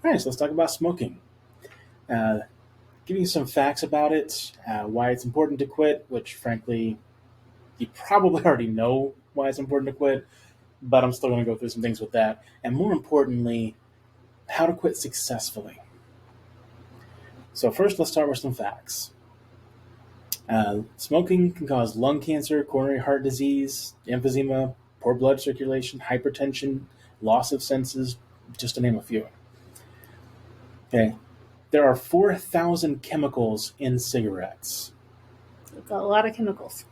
All right, so let's talk about smoking. Uh, Give you some facts about it, why it's important to quit, which frankly, you probably already know why it's important to quit, but I'm still going to go through some things with that. And more importantly, how to quit successfully. So, first, let's start with some facts. Smoking can cause lung cancer, coronary heart disease, emphysema, poor blood circulation, hypertension, loss of senses, just to name a few. Okay, there are 4,000 chemicals in cigarettes. It's a lot of chemicals.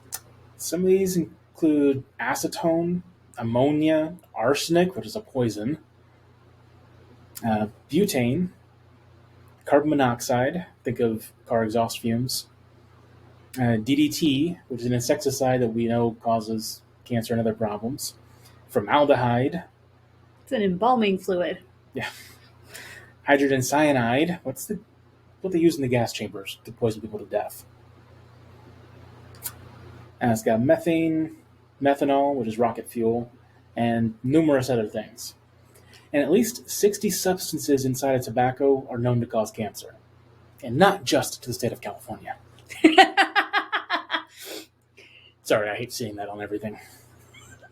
Some of these include acetone, ammonia, arsenic, which is a poison, butane, carbon monoxide, think of car exhaust fumes, DDT, which is an insecticide that we know causes cancer and other problems, formaldehyde, It's an embalming fluid. yeah, hydrogen cyanide, what they use in the gas chambers to poison people to death. And it's got methane, methanol, which is rocket fuel, and numerous other things. And at least 60 substances inside of tobacco are known to cause cancer, and not just to the state of California. Sorry, I hate seeing that on everything.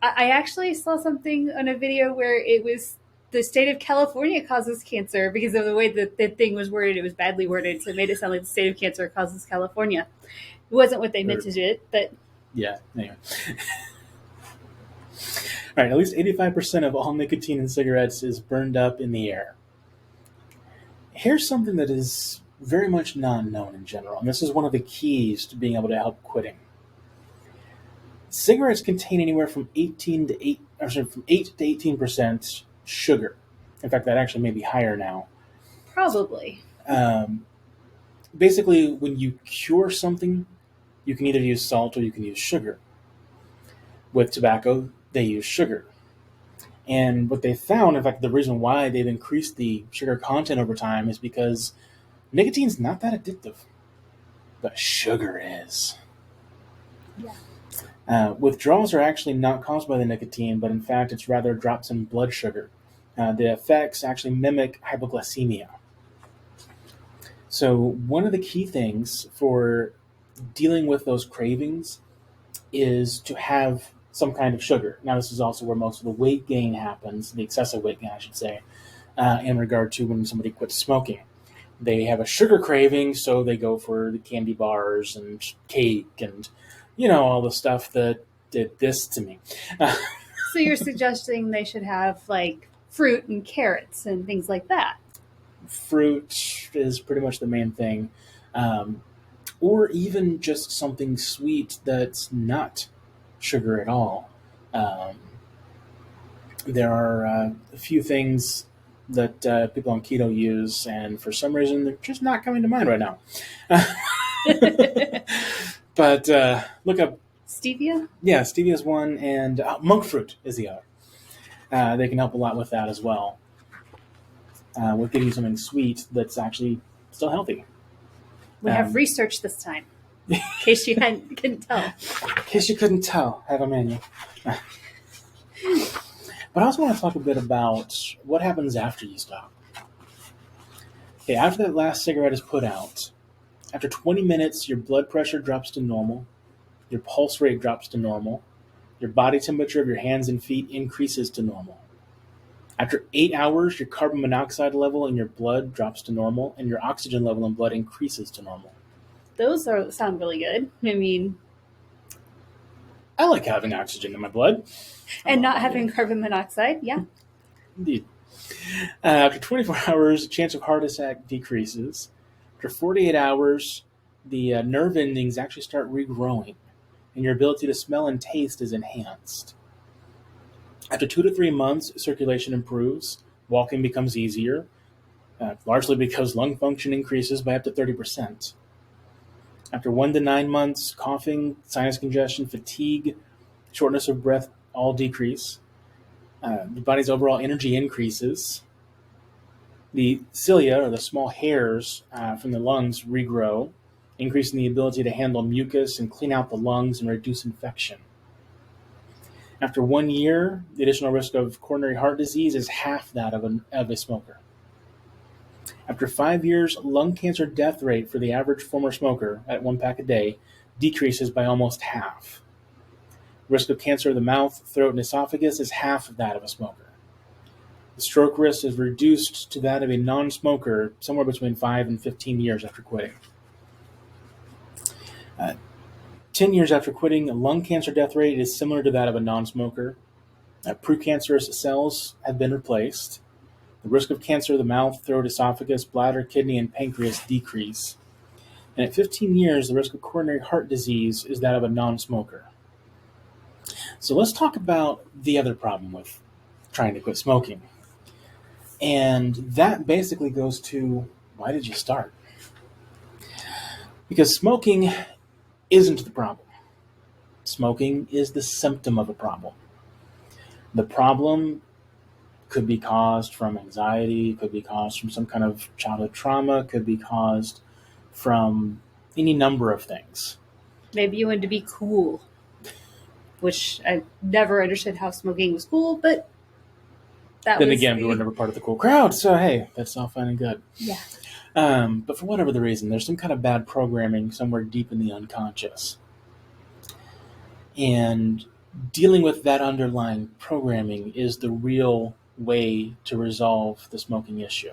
I actually saw something on a video where it was the state of California causes cancer because of the way that the thing was worded. It was badly worded, so it made it sound like the state of cancer causes California. It wasn't what they meant to do it, but yeah, anyway. All right, at least 85% of all nicotine in cigarettes is burned up in the air. Here's something that is very much not known in general, and this is one of the keys to being able to help quitting. Cigarettes contain anywhere from 8 to 18% sugar. In fact, that actually may be higher now. probably. Basically, when you cure something, you can either use salt or you can use sugar. With tobacco, they use sugar. And what they found, in fact, the reason why they've increased the sugar content over time is because nicotine's not that addictive, but sugar is. Yeah. Withdrawals are actually not caused by the nicotine, but in fact, it's rather drops in blood sugar. The effects actually mimic hypoglycemia. So one of the key things for dealing with those cravings is to have some kind of sugar. Now, this is also where most of the weight gain happens, the excessive weight gain, I should say, in regard to when somebody quits smoking. They have a sugar craving, so they go for the candy bars and cake and, all the stuff that did this to me. So you're suggesting they should have like fruit and carrots and things like that? Fruit is pretty much the main thing. Or even just something sweet that's not sugar at all. There are a few things that people on keto use, and for some reason they're just not coming to mind right now. But look up Stevia? Yeah, stevia is one, and monk fruit is the other. They can help a lot with that as well, with getting something sweet that's actually still healthy. We have research this time, in case you couldn't tell. In case you couldn't tell, I have a menu. But I also want to talk a bit about what happens after you stop. Okay, after that last cigarette is put out, after 20 minutes, your blood pressure drops to normal, your pulse rate drops to normal, your body temperature of your hands and feet increases to normal. After 8 hours, your carbon monoxide level in your blood drops to normal, and your oxygen level in blood increases to normal. Those sound really good. I mean, I like having oxygen in my blood. And not having carbon monoxide, yeah. Indeed. After 24 hours, the chance of heart attack decreases. After 48 hours, the nerve endings actually start regrowing, and your ability to smell and taste is enhanced. After 2 to 3 months, circulation improves, walking becomes easier, largely because lung function increases by up to 30%. After 1 to 9 months, coughing, sinus congestion, fatigue, shortness of breath all decrease. The body's overall energy increases. The cilia, or the small hairs from the lungs, regrow, increasing the ability to handle mucus and clean out the lungs and reduce infection. After 1 year, the additional risk of coronary heart disease is half that of a smoker. After 5 years, lung cancer death rate for the average former smoker at 1 pack a day decreases by almost half. Risk of cancer of the mouth, throat, and esophagus is half of that of a smoker. The stroke risk is reduced to that of a non-smoker somewhere between 5 and 15 years after quitting. 10 years after quitting, a lung cancer death rate is similar to that of a non-smoker. Precancerous cells have been replaced. The risk of cancer of the mouth, throat, esophagus, bladder, kidney, and pancreas decrease. And at 15 years, the risk of coronary heart disease is that of a non-smoker. So let's talk about the other problem with trying to quit smoking. And that basically goes to, why did you start? Because smoking isn't the problem. Smoking is the symptom of a problem. The problem could be caused from anxiety, could be caused from some kind of childhood trauma, could be caused from any number of things. Maybe you wanted to be cool, which I never understood how smoking was cool, but then again, we were never part of the cool crowd, so hey, that's all fine and good. Yeah. But for whatever the reason, there's some kind of bad programming somewhere deep in the unconscious. And dealing with that underlying programming is the real way to resolve the smoking issue.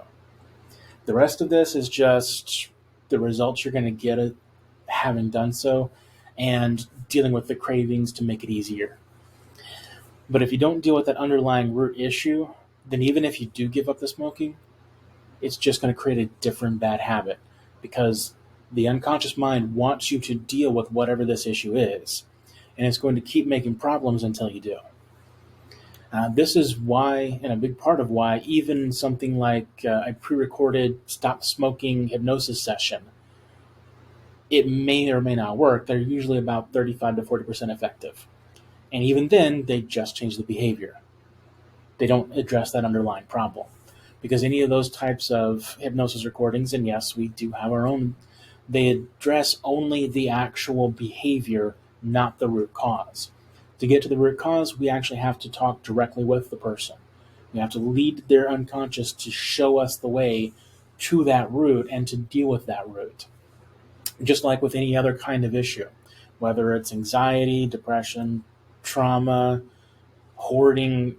The rest of this is just the results you're going to get having done so and dealing with the cravings to make it easier. But if you don't deal with that underlying root issue, then even if you do give up the smoking, it's just going to create a different bad habit because the unconscious mind wants you to deal with whatever this issue is, and it's going to keep making problems until you do. This is why, and a big part of why, even something like a pre-recorded stop smoking hypnosis session, it may or may not work. They're usually about 35 to 40% effective. And even then, they just change the behavior. They don't address that underlying problem. Because any of those types of hypnosis recordings, and yes, we do have our own, they address only the actual behavior, not the root cause. To get to the root cause, we actually have to talk directly with the person. We have to lead their unconscious to show us the way to that root and to deal with that root. Just like with any other kind of issue, whether it's anxiety, depression, trauma, hoarding,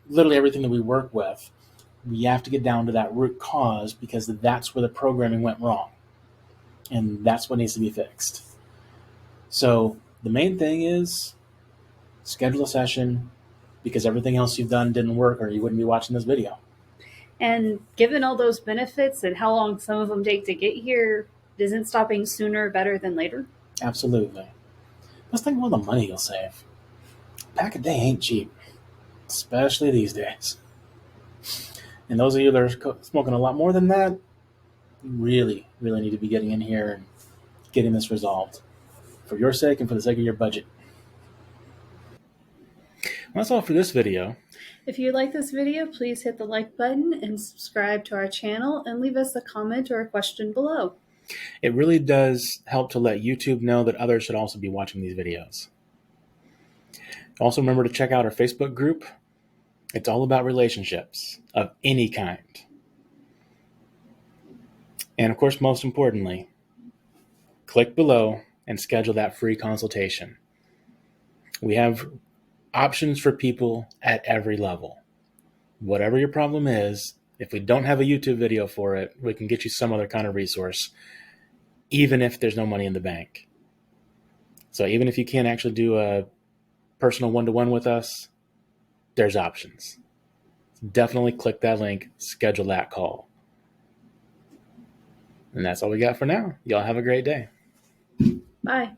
literally everything that we work with, we have to get down to that root cause because that's where the programming went wrong. And that's what needs to be fixed. So the main thing is schedule a session because everything else you've done didn't work or you wouldn't be watching this video. And given all those benefits and how long some of them take to get here, isn't stopping sooner better than later? Absolutely. Let's think about the money you'll save. A pack a day ain't cheap, especially these days. And those of you that are smoking a lot more than that, really, really need to be getting in here and getting this resolved for your sake and for the sake of your budget. Well, that's all for this video. If you like this video, please hit the like button and subscribe to our channel and leave us a comment or a question below. It really does help to let YouTube know that others should also be watching these videos. Also remember to check out our Facebook group. It's all about relationships of any kind. And of course, most importantly, click below and schedule that free consultation. We have options for people at every level. Whatever your problem is, if we don't have a YouTube video for it, we can get you some other kind of resource, even if there's no money in the bank. So even if you can't actually do a personal one-to-one with us, there's options. Definitely click that link, schedule that call. And that's all we got for now. Y'all have a great day. Bye.